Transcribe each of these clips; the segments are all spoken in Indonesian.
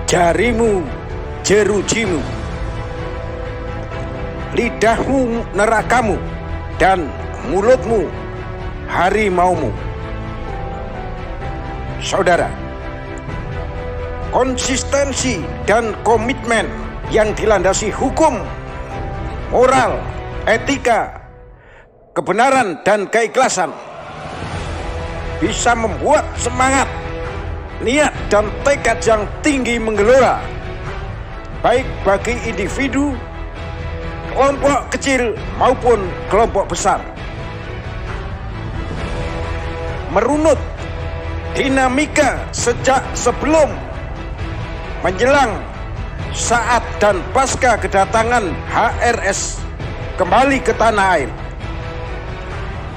Jarimu jerujimu, lidahmu nerakamu, dan mulutmu harimaumu. Saudara, konsistensi dan komitmen yang dilandasi hukum, moral, etika, kebenaran, dan keikhlasan bisa membuat semangat, niat, dan tekad yang tinggi menggelora, baik bagi individu, kelompok kecil maupun kelompok besar. Merunut dinamika sejak sebelum, menjelang, saat, dan pasca kedatangan HRS kembali ke tanah air,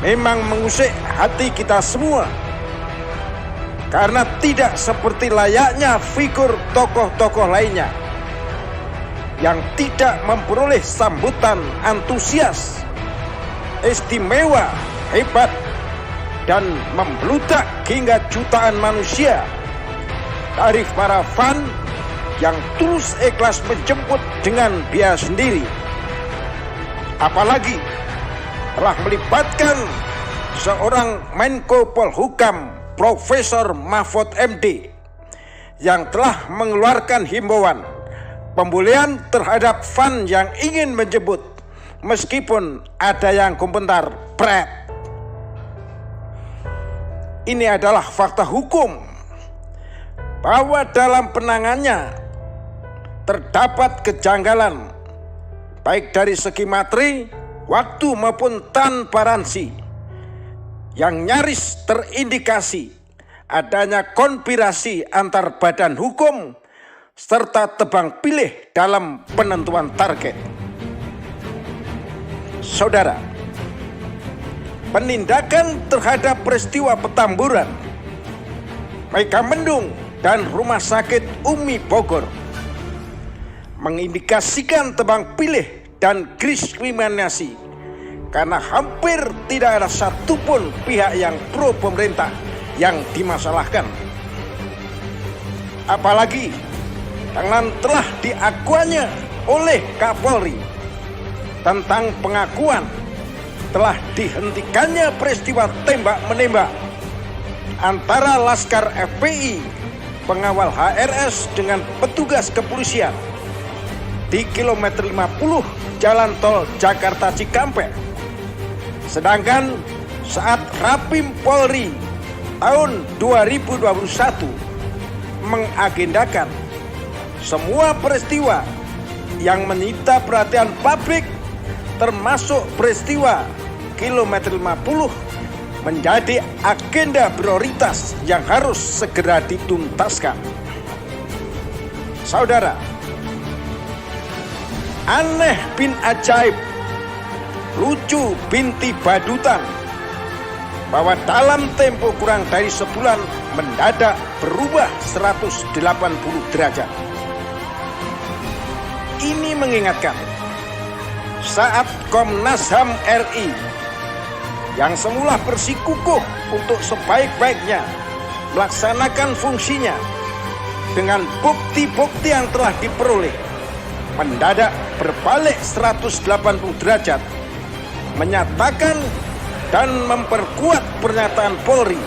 memang mengusik hati kita semua, karena tidak seperti layaknya figur tokoh-tokoh lainnya yang tidak memperoleh sambutan antusias, istimewa, hebat, dan membludak hingga jutaan manusia dari para fan yang tulus ikhlas menjemput dengan biaya sendiri. Apalagi telah melibatkan seorang Menko Polhukam, Profesor Mahfud MD, yang telah mengeluarkan himbauan pembolehan terhadap fan yang ingin menjemput, meskipun ada yang komentar pret. Ini adalah fakta hukum bahwa dalam penanganannya terdapat kejanggalan, baik dari segi materi, waktu, maupun transparansi, yang nyaris terindikasi adanya konspirasi antar badan hukum serta tebang pilih dalam penentuan target. Saudara, penindakan terhadap peristiwa Petamburan, Megamendung, dan Rumah Sakit Umi Bogor mengindikasikan tebang pilih dan diskriminasi, karena hampir tidak ada satupun pihak yang pro pemerintah yang dimasalahkan. Apalagi dengan telah diakuannya oleh Kapolri tentang pengakuan telah dihentikannya peristiwa tembak-menembak antara Laskar FPI, pengawal HRS, dengan petugas kepolisian di kilometer 50 Jalan Tol Jakarta Cikampek. Sedangkan saat Rapim Polri tahun 2021 mengagendakan semua peristiwa yang menyita perhatian publik, termasuk peristiwa kilometer 50, menjadi agenda prioritas yang harus segera dituntaskan. Saudara, aneh bin ajaib, lucu binti badutan, bahwa dalam tempo kurang dari sebulan mendadak berubah 180 derajat. Ini mengingatkan saat Komnas HAM RI yang semula bersikukuh untuk sebaik-baiknya melaksanakan fungsinya dengan bukti-bukti yang telah diperoleh, mendadak berbalik 180 derajat, menyatakan dan memperkuat pernyataan Polri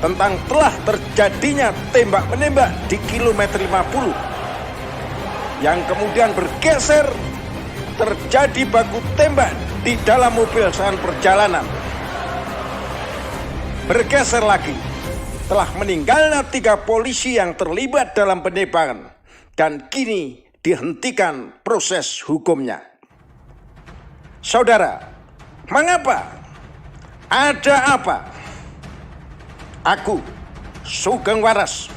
tentang telah terjadinya tembak-menembak di kilometer 50, yang kemudian bergeser terjadi baku tembak di dalam mobil saat perjalanan. Bergeser lagi, telah meninggalnya 3 polisi yang terlibat dalam penembakan, dan kini dihentikan proses hukumnya. Saudara, mengapa? Ada apa? Aku, Sugeng Waras,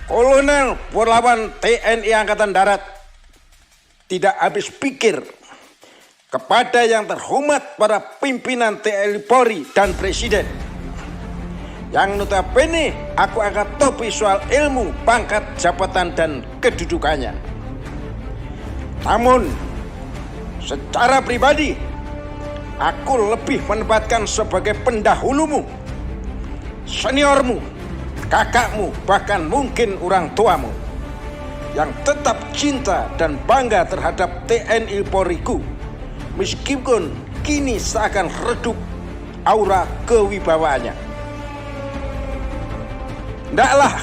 Kolonel Purlawan TNI Angkatan Darat, tidak habis pikir kepada yang terhormat para pimpinan TNI Polri dan Presiden, yang notabene aku angkat topi soal ilmu, pangkat, jabatan, dan kedudukannya. Namun secara pribadi, aku lebih menempatkan sebagai pendahulumu, seniormu, kakakmu, bahkan mungkin orang tuamu. yang tetap cinta dan bangga terhadap TNI Polri-ku, meskipun kini seakan redup aura kewibawaannya. Hendaklah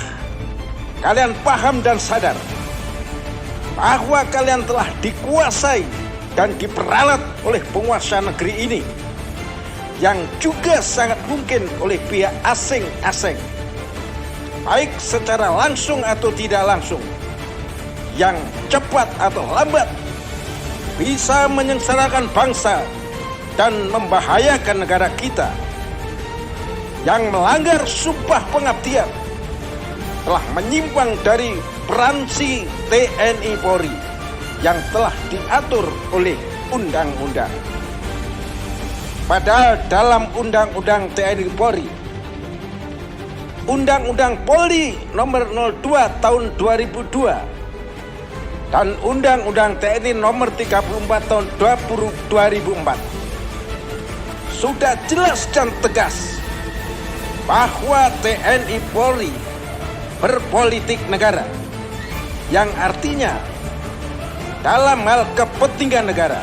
kalian paham dan sadar bahwa kalian telah dikuasai dan diperalat oleh penguasa negeri ini, yang juga sangat mungkin oleh pihak asing-asing, baik secara langsung atau tidak langsung, yang cepat atau lambat bisa menyengsarakan bangsa dan membahayakan negara kita, yang melanggar sumpah pengabdian, telah menyimpang dari peransi TNI Polri yang telah diatur oleh undang-undang. Padahal dalam Undang-Undang TNI Polri, Undang-Undang Polri nomor 02 tahun 2002 dan Undang-Undang TNI nomor 34 tahun 2004 sudah jelas dan tegas bahwa TNI Polri berpolitik negara, yang artinya dalam hal kepentingan negara,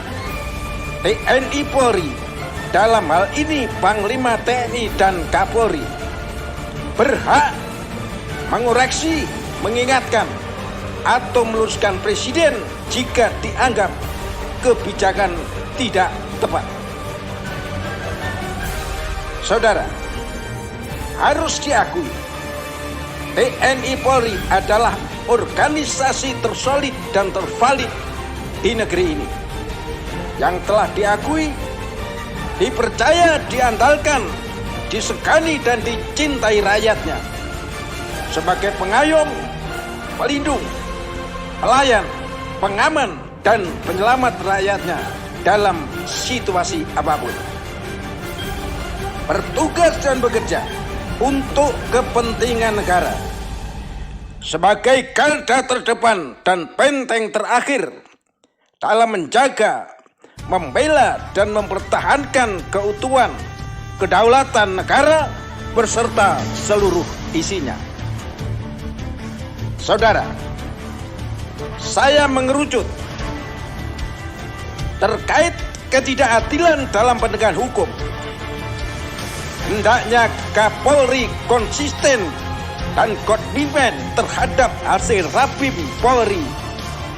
TNI Polri, dalam hal ini Panglima TNI dan Kapolri, berhak mengoreksi, mengingatkan, atau meluruskan presiden jika dianggap kebijakan tidak tepat. Saudara, harus diakui TNI Polri adalah organisasi tersolid dan tervalid di negeri ini, yang telah diakui, dipercaya, diandalkan, disegani dan dicintai rakyatnya sebagai pengayom, pelindung, pelayan, pengaman, dan penyelamat rakyatnya dalam situasi apapun. Bertugas dan bekerja untuk kepentingan negara sebagai garda terdepan dan benteng terakhir dalam menjaga, membela, dan mempertahankan keutuhan, kedaulatan negara beserta seluruh isinya. Saudara, saya mengerucut terkait ketidakadilan dalam penegakan hukum. Hendaknya Kapolri konsisten dan komitmen terhadap hasil Rapim Polri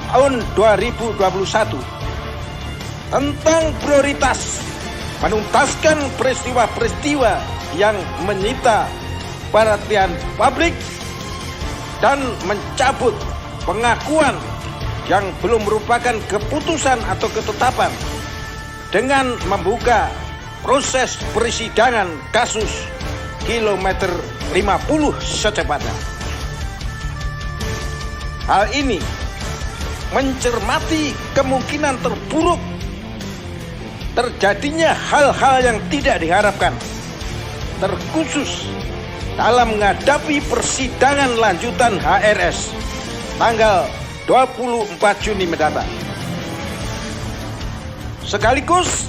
tahun 2021 tentang prioritas menuntaskan peristiwa-peristiwa yang menyita perhatian publik dan mencabut pengakuan yang belum merupakan keputusan atau ketetapan dengan membuka proses persidangan kasus kilometer 50 secepatnya. Hal ini mencermati kemungkinan terburuk terjadinya hal-hal yang tidak diharapkan, terkhusus dalam menghadapi persidangan lanjutan HRS tanggal 24 Juni mendatang. Sekaligus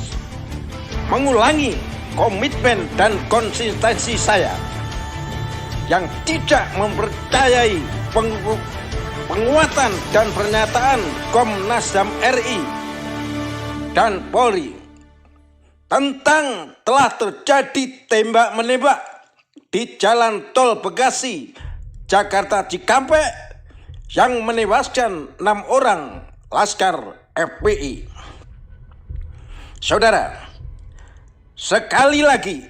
mengulangi komitmen dan konsistensi saya yang tidak mempercayai penguatan dan pernyataan Komnas HAM RI dan Polri tentang telah terjadi tembak-menembak di Jalan Tol Bekasi, Jakarta Cikampek yang menewaskan 6 orang laskar FPI. Saudara, sekali lagi,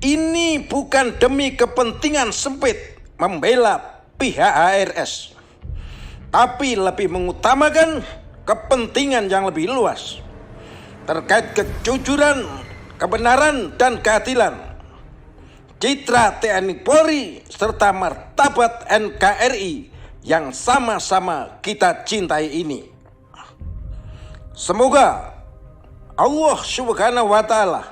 ini bukan demi kepentingan sempit membela pihak HRS, tapi lebih mengutamakan kepentingan yang lebih luas terkait kejujuran, kebenaran, dan keadilan, citra TNI Polri, serta martabat NKRI yang sama-sama kita cintai ini. Semoga Allah Subhanahu wa Ta'ala,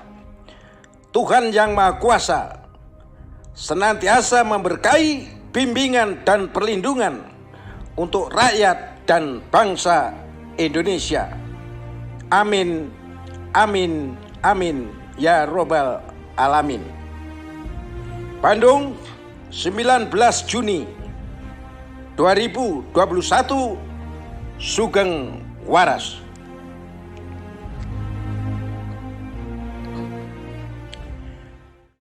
Tuhan yang Maha Kuasa, senantiasa memberkahi bimbingan dan perlindungan untuk rakyat dan bangsa Indonesia. Amin, amin, amin, ya Robbal Alamin. Bandung, 19 Juni 2021 Sugeng Waras.